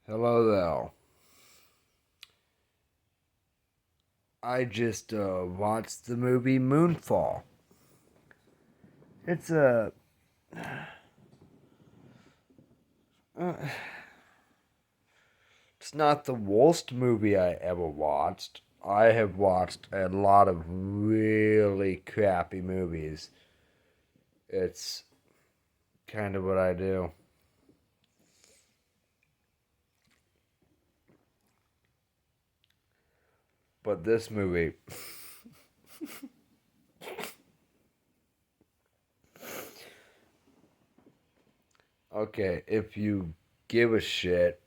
Hello there. I just watched the movie Moonfall. It's a uh, it's not the worst movie I ever watched. I have watched a lot of really crappy movies. It's kind of what I do. But this movie, okay, if you give a shit,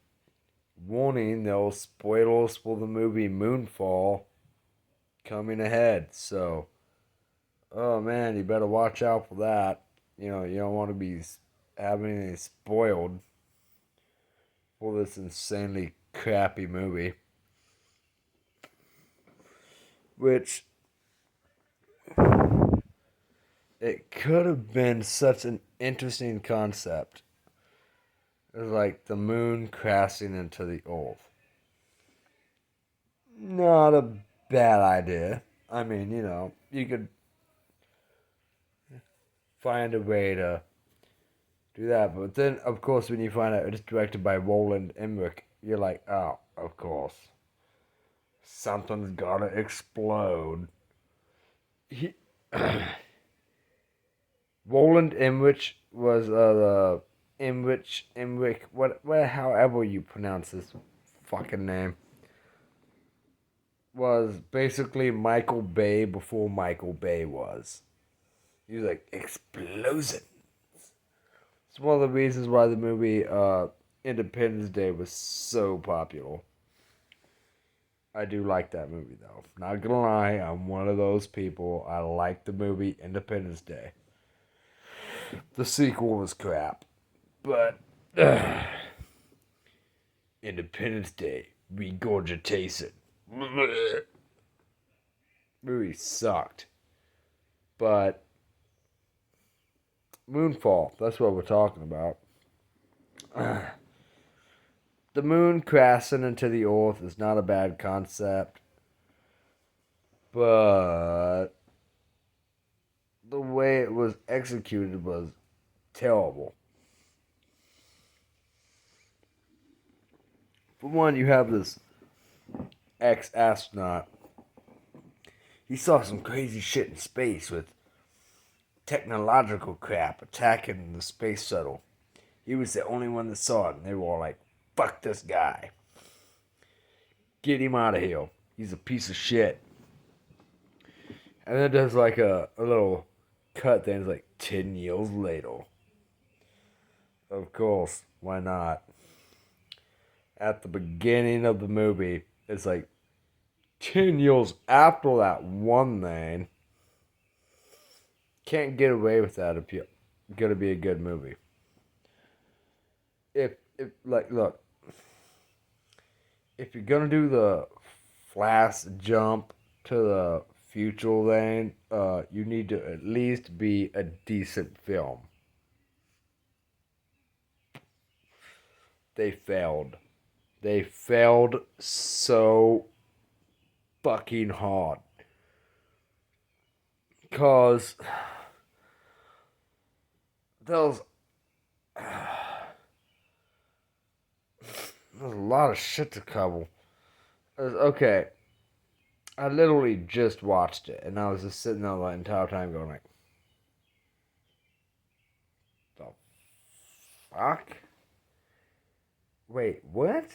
warning, there's spoilers for the movie Moonfall coming ahead. So, oh man, you better watch out for that. You don't want to be having anything spoiled for this insanely crappy movie. Which it could have been such an interesting concept. It was like the moon crashing into the earth. Not a bad idea. I mean, you could find a way to do that. But then, of course, when you find out it's directed by Roland Emmerich, you're like, oh, of course. Something's gotta explode. He, Roland Emmerich was the Emmerich, however you pronounce this fucking name, was basically Michael Bay before Michael Bay was. He was like, explosion. It's one of the reasons why the movie Independence Day was so popular. I do like that movie though. Not gonna lie, I'm one of those people. I like the movie Independence Day. The sequel was crap, but Independence Day regurgitation. Movie sucked, but Moonfall. That's what we're talking about. The moon crashing into the earth is not a bad concept, but the way it was executed was terrible. For one, you have this ex astronaut. He saw some crazy shit in space with technological crap attacking the space shuttle. He was the only one that saw it, and they were all like, fuck this guy. Get him out of here. He's a piece of shit. And then there's like a little cut thing. It's like 10 years later. Of course, why not? At the beginning of the movie, it's like 10 years after that one thing. Can't get away with that if you're gonna be a good movie. If like look, if you're gonna do the flash jump to the future thing, you need to at least be a decent film. They failed. They failed so fucking hard. Cause there's there's a lot of shit to cover. Okay, I literally just watched it, and I was just sitting there the entire time going like, "The fuck? Wait, what?"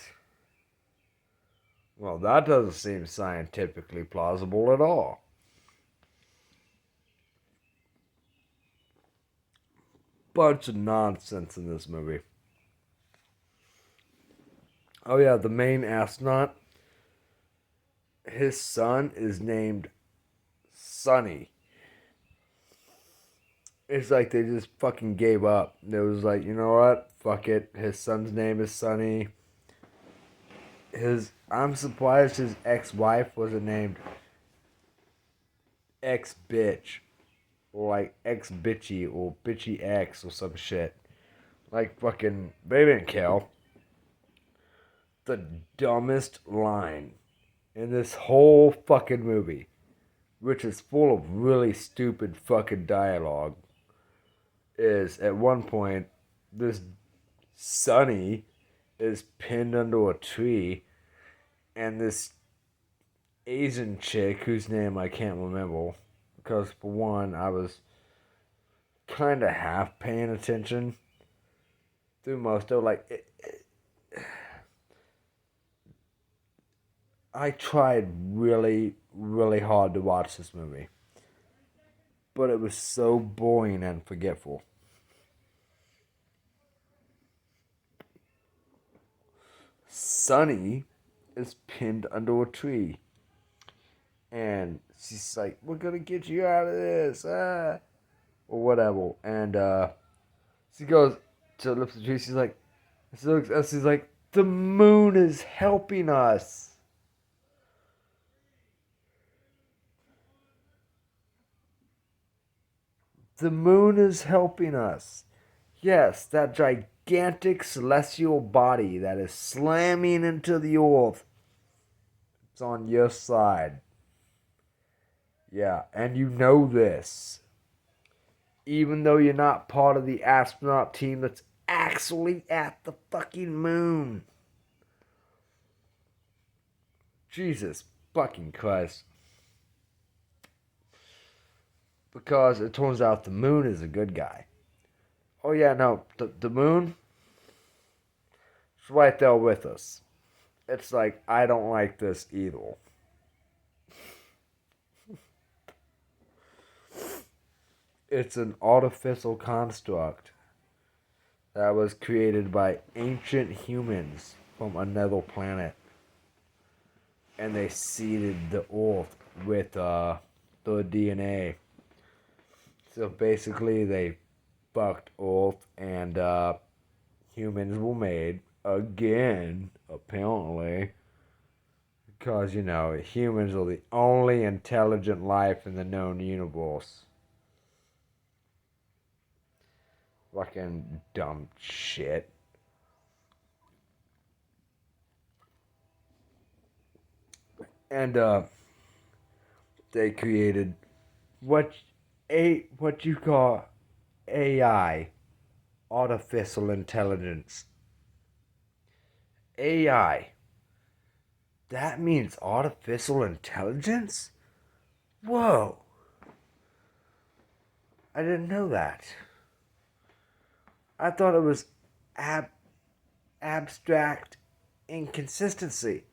Well, that doesn't seem scientifically plausible at all. Bunch of nonsense in this movie. Oh yeah, the main astronaut, his son is named Sonny. It's like they just fucking gave up. It was like, you know what? Fuck it. His son's name is Sonny. I'm surprised his ex-wife wasn't named ex-bitch. Or like ex-bitchy or bitchy ex or some shit. Like fucking, they didn't kill. The dumbest line in this whole fucking movie, which is full of really stupid fucking dialogue, is at one point this Sonny is pinned under a tree, and this Asian chick whose name I can't remember, because for one I was kind of half paying attention through most of I tried really, really hard to watch this movie, but it was so boring and forgetful. Sunny is pinned under a tree, and she's like, "We're gonna get you out of this," or whatever. And she goes to lift the tree. She's like, "The moon is helping us." The moon is helping us. Yes, that gigantic celestial body that is slamming into the earth. It's on your side. Yeah, and you know this. Even though you're not part of the astronaut team that's actually at the fucking moon. Jesus fucking Christ. Because it turns out the moon is a good guy. Oh yeah, no, the moon is right there with us. It's like, I don't like this either. It's an artificial construct that was created by ancient humans from another planet. And they seeded the earth with the DNA. So basically, they fucked Earth, and humans were made again, apparently. Because, humans are the only intelligent life in the known universe. Fucking dumb shit. And they created what you call AI, artificial intelligence. AI. That means artificial intelligence? Whoa. I didn't know that. I thought it was abstract inconsistency.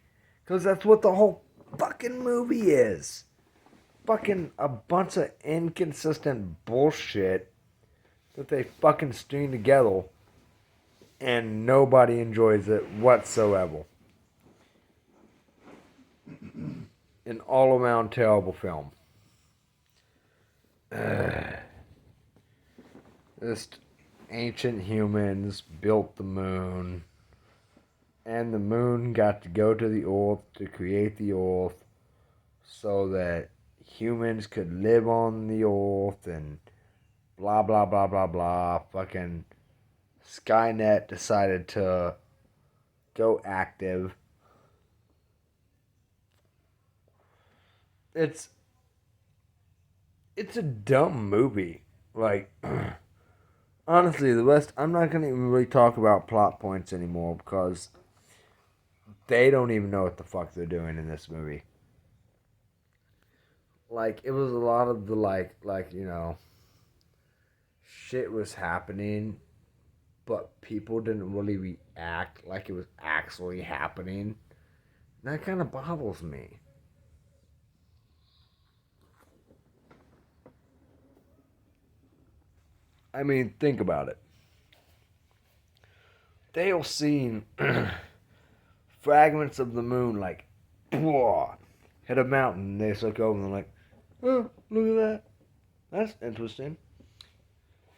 Because that's what the whole fucking movie is. Fucking a bunch of inconsistent bullshit that they fucking string together, and nobody enjoys it whatsoever. An all around terrible film. Just ancient humans built the moon, and the moon got to go to the earth to create the earth so that humans could live on the earth and blah blah blah blah blah. Fucking Skynet decided to go active. It's a dumb movie. Like, honestly, the rest, I'm not going to even really talk about plot points anymore because they don't even know what the fuck they're doing in this movie. Like, it was a lot of the, shit was happening, but people didn't really react like it was actually happening. That kind of bothers me. I mean, think about it. They are seeing fragments of the moon, like, hit a mountain. And they just look over and they're like, oh, look at that. That's interesting.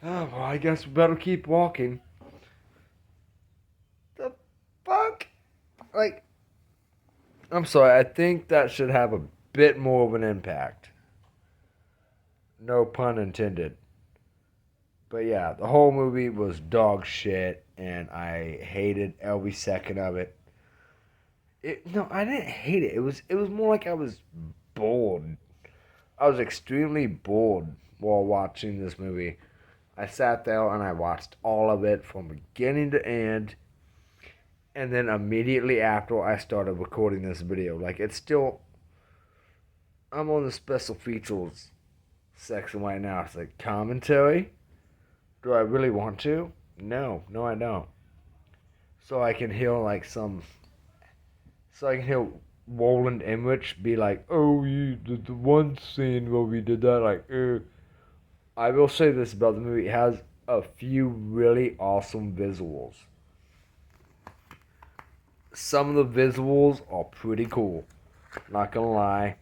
Oh, well, I guess we better keep walking. The fuck? Like, I'm sorry, I think that should have a bit more of an impact. No pun intended. But yeah, the whole movie was dog shit, and I hated every second of it. No, I didn't hate it. It was more like I was bored. I was extremely bored while watching this movie. I sat there and I watched all of it from beginning to end, and then immediately after I started recording this video, like it's still, I'm on the special features section right now. It's like commentary. Do I really want to? No, no, I don't. So I can hear like some, so I can hear Roland Emmerich be like, "Oh, the one scene where we did that, like, I will say this about the movie: it has a few really awesome visuals. Some of the visuals are pretty cool. Not gonna lie,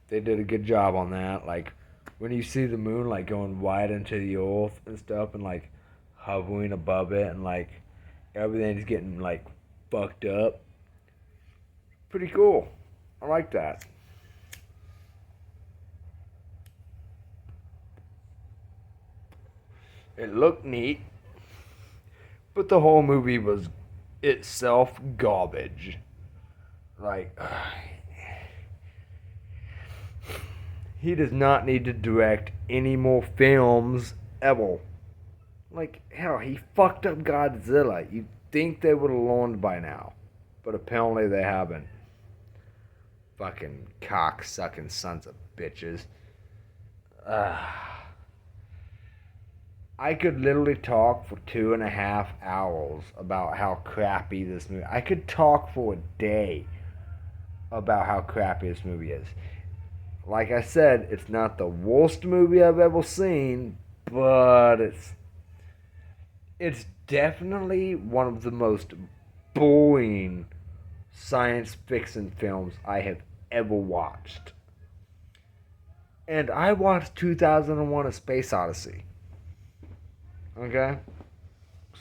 they did a good job on that. Like when you see the moon like going wide into the earth and stuff, and like hovering above it, and like everything's getting like fucked up. Pretty cool. I like that. It looked neat, but the whole movie was itself garbage. Like, he does not need to direct any more films ever. Like, hell, he fucked up Godzilla. You'd think they would have learned by now. But apparently they haven't. Fucking cock sucking sons of bitches. I could literally talk for 2.5 hours about how crappy this movie. I could talk for a day about how crappy this movie is. Like I said, it's not the worst movie I've ever seen, but it's definitely one of the most boring science fiction films I have ever watched. And I watched 2001: A Space Odyssey. Okay?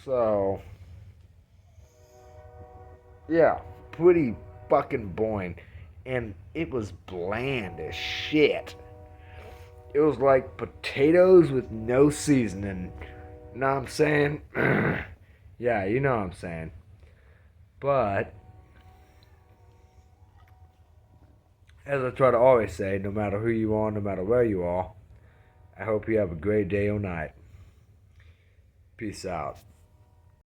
So, yeah, pretty fucking boring. And it was bland as shit. It was like potatoes with no seasoning. Know what I'm saying? Yeah, you know what I'm saying. But, as I try to always say, no matter who you are, no matter where you are, I hope you have a great day or night. Peace out.